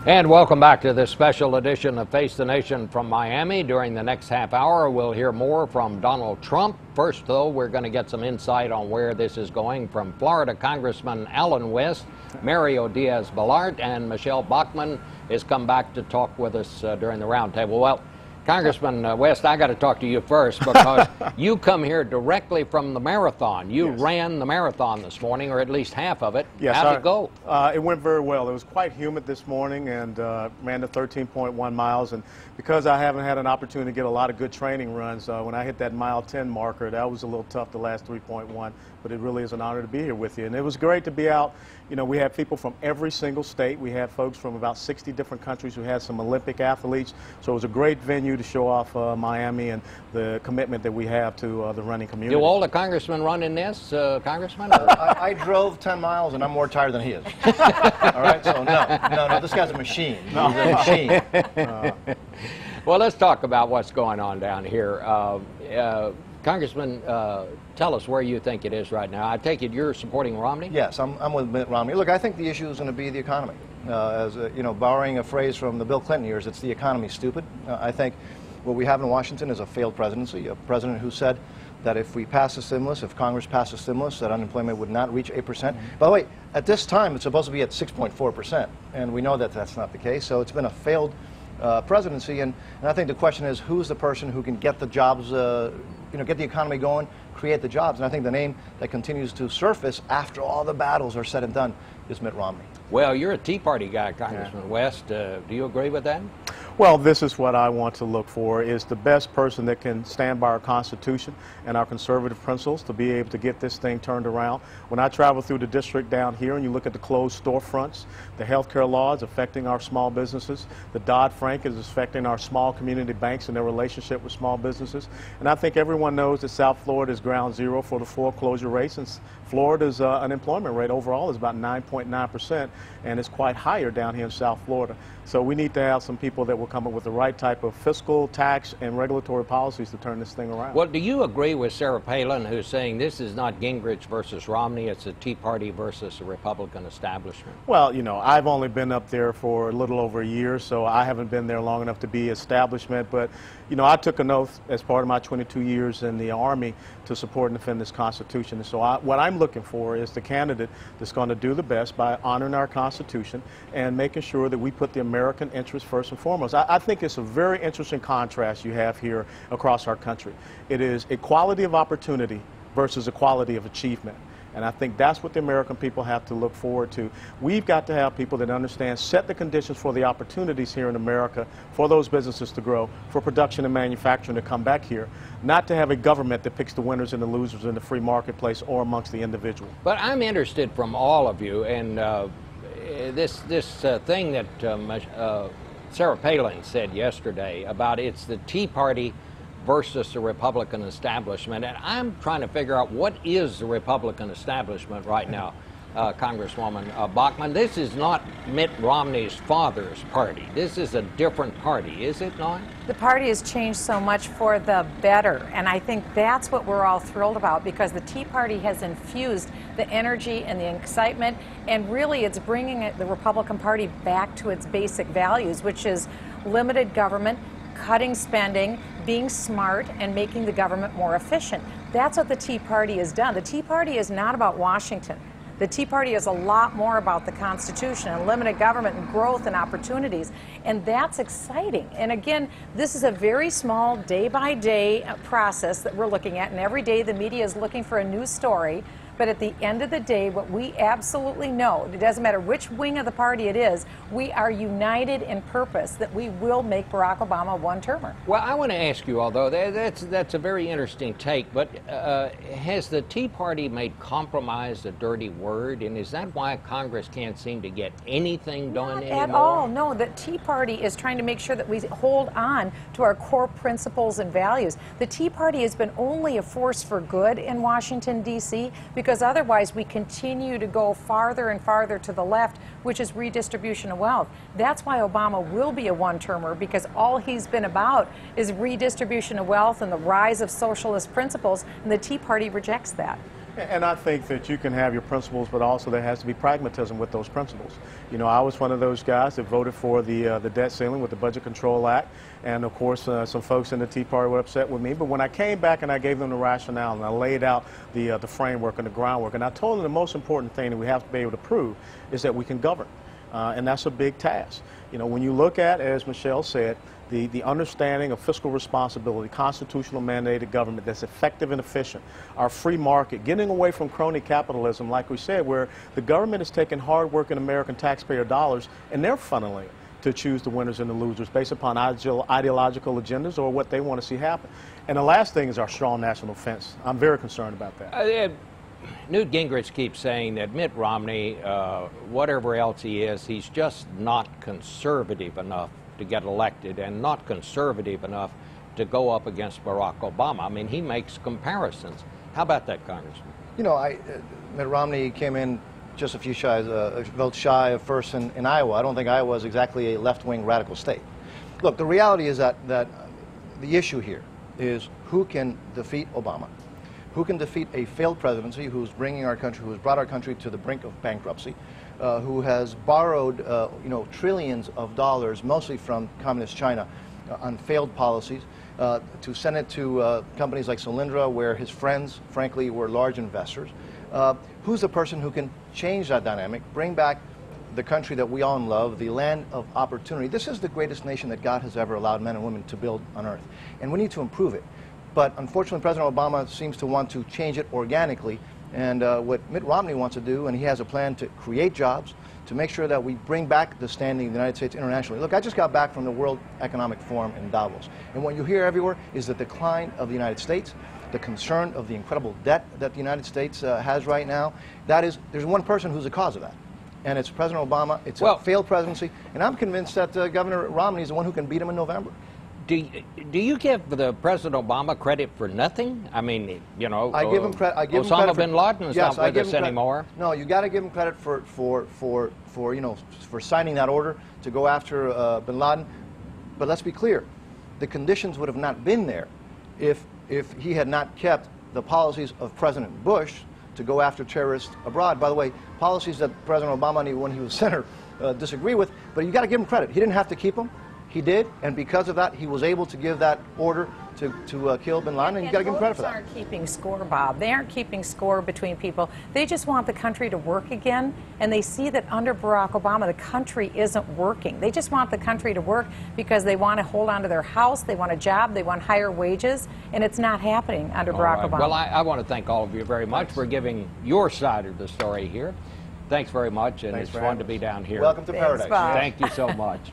And welcome back to this special edition of Face the Nation from Miami. During the next half hour, we'll hear more from Donald Trump. First, though, we're going to get some insight on where this is going from Florida Congressman Allen West, Mario Diaz-Balart, and Michele Bachmann has come back to talk with us during the roundtable. Well, Congressman West, I got to talk to you first because you come here directly from the marathon. You ran the marathon this morning, or at least half of it. Yes, How'd it go? It went very well. It was quite humid this morning and ran the 13.1 miles. And because I haven't had an opportunity to get a lot of good training runs, when I hit that mile 10 marker, that was a little tough the last 3.1. But it really is an honor to be here with you. And it was great to be out. You know, we had people from every single state. We had folks from about 60 different countries who had some Olympic athletes. So it was a great venue to show off Miami and the commitment that we have to the running community. Do all the congressmen run in this, Congressman? I drove 10 miles and I'm more tired than he is. All right, so no, this guy's a machine. He's a machine. Well, let's talk about what's going on down here. Congressman, tell us where you think it is right now. I take it you're supporting Romney? Yes, I'm with Mitt Romney. Look, I think the issue is going to be the economy. You know, borrowing a phrase from the Bill Clinton years, it's the economy stupid. I think what we have in Washington is a failed presidency, a president who said that if we pass a stimulus, if Congress passed a stimulus, that unemployment would not reach 8%. By the way, at this time, it's supposed to be at 6.4%, and we know that that's not the case, so it's been a failed presidency, and I think the question is, who's the person who can get the jobs, you know, get the economy going, create the jobs, and I think the name that continues to surface after all the battles are said and done is Mitt Romney. Well, you're a Tea Party guy, Congressman West. Do you agree with that? Well, this is what I want to look for, is the best person that can stand by our Constitution and our conservative principles to be able to get this thing turned around. When I travel through the district down here and you look at the closed storefronts, the health care laws affecting our small businesses, the Dodd-Frank is affecting our small community banks and their relationship with small businesses. And I think everyone knows that South Florida is ground zero for the foreclosure rate, since Florida's unemployment rate overall is about 9.9%, and it's quite higher down here in South Florida. So we need to have some people that will come up with the right type of fiscal, tax, and regulatory policies to turn this thing around. Well, do you agree with Sarah Palin, who's saying this is not Gingrich versus Romney, it's a Tea Party versus a Republican establishment? Well, you know, I've only been up there for a little over a year, so I haven't been there long enough to be establishment. But, you know, I took an oath as part of my 22 years in the Army to support and defend this Constitution. And so what I'm looking for is the candidate that's going to do the best by honoring our Constitution and making sure that we put the American interest first and foremost. I think it's a very interesting contrast you have here across our country. It is equality of opportunity versus equality of achievement. And I think that's what the American people have to look forward to. We've got to have people that understand, set the conditions for the opportunities here in America, for those businesses to grow, for production and manufacturing to come back here, not to have a government that picks the winners and the losers in the free marketplace or amongst the individual. But I'm interested from all of you, and this thing that Sarah Palin said yesterday about it's the Tea Party versus the Republican establishment. And I'm trying to figure out what is the Republican establishment right now, Congresswoman Bachmann. This is not Mitt Romney's father's party. This is a different party, is it not? The party has changed so much for the better, and I think that's what we're all thrilled about, because the Tea Party has infused the energy and the excitement, and really it's bringing the Republican Party back to its basic values, which is limited government, cutting spending, being smart, and making the government more efficient. That's what the Tea Party has done. The Tea Party is not about Washington. The Tea Party is a lot more about the Constitution and limited government and growth and opportunities, and that's exciting. And again, this is a very small day-by-day process that we're looking at, and every day the media is looking for a new story. But at the end of the day, what we absolutely know, it doesn't matter which wing of the party it is, we are united in purpose that we will make Barack Obama a one-termer. Well, I want to ask you, although that's a very interesting take, but has the Tea Party made compromise a dirty word? And is that why Congress can't seem to get anything done anymore? Not at all. No, the Tea Party is trying to make sure that we hold on to our core principles and values. The Tea Party has been only a force for good in Washington, D.C., because otherwise we continue to go farther and farther to the left, which is redistribution of wealth. That's why Obama will be a one-termer, because all he's been about is redistribution of wealth and the rise of socialist principles, and the Tea Party rejects that. And I think that you can have your principles, but also there has to be pragmatism with those principles. You know, I was one of those guys that voted for the debt ceiling with the Budget Control Act, and of course some folks in the Tea Party were upset with me. But when I came back and I gave them the rationale and I laid out the framework and the groundwork, and I told them the most important thing that we have to be able to prove is that we can govern, and that's a big task. You know, when you look at, as Michele said, the understanding of fiscal responsibility, constitutional mandated government that's effective and efficient, our free market, getting away from crony capitalism, like we said, where the government is taking hard-working American taxpayer dollars and they're funneling it to choose the winners and the losers based upon ideological agendas or what they want to see happen. And the last thing is our strong national defense. I'm very concerned about that. Newt Gingrich keeps saying that Mitt Romney, whatever else he is, he's just not conservative enough to get elected and not conservative enough to go up against Barack Obama. I mean, he makes comparisons. How about that, Congressman? You know, Mitt Romney came in just a few votes shy of first in Iowa. I don't think Iowa is exactly a left-wing radical state. Look, the reality is that the issue here is who can defeat Obama, who can defeat a failed presidency who's bringing our country, who has brought our country to the brink of bankruptcy, who has borrowed, you know, trillions of dollars, mostly from communist China, on failed policies, to send it to companies like Solyndra, where his friends, frankly, were large investors. Who's the person who can change that dynamic, bring back the country that we all love, the land of opportunity? This is the greatest nation that God has ever allowed men and women to build on earth, and we need to improve it. But unfortunately, President Obama seems to want to change it organically. And what Mitt Romney wants to do, and he has a plan to create jobs, to make sure that we bring back the standing of the United States internationally. Look, I just got back from the World Economic Forum in Davos, and what you hear everywhere is the decline of the United States, the concern of the incredible debt that the United States has right now. There's one person who's the cause of that, and it's President Obama. It's a failed presidency, and I'm convinced that Governor Romney is the one who can beat him in November. Do you give the President Obama credit for nothing? I mean, you know, I give him credit. Osama bin Laden is not with us anymore. No, you got to give him credit for you know, for signing that order to go after bin Laden. But let's be clear, the conditions would have not been there if he had not kept the policies of President Bush to go after terrorists abroad. By the way, policies that President Obama, when he was senator, disagreed with. But you got to give him credit. He didn't have to keep them. He did, and because of that, he was able to give that order to kill bin Laden, and you got to give him credit for that. Aren't keeping score, Bob. They aren't keeping score between people. They just want the country to work again, and they see that under Barack Obama, the country isn't working. They just want the country to work because they want to hold on to their house, they want a job, they want higher wages, and it's not happening under Barack Obama. Well, I want to thank all of you very much for giving your side of the story here. Thanks very much, and it's fun to be down here. Welcome to paradise. Bob. Thank you so much.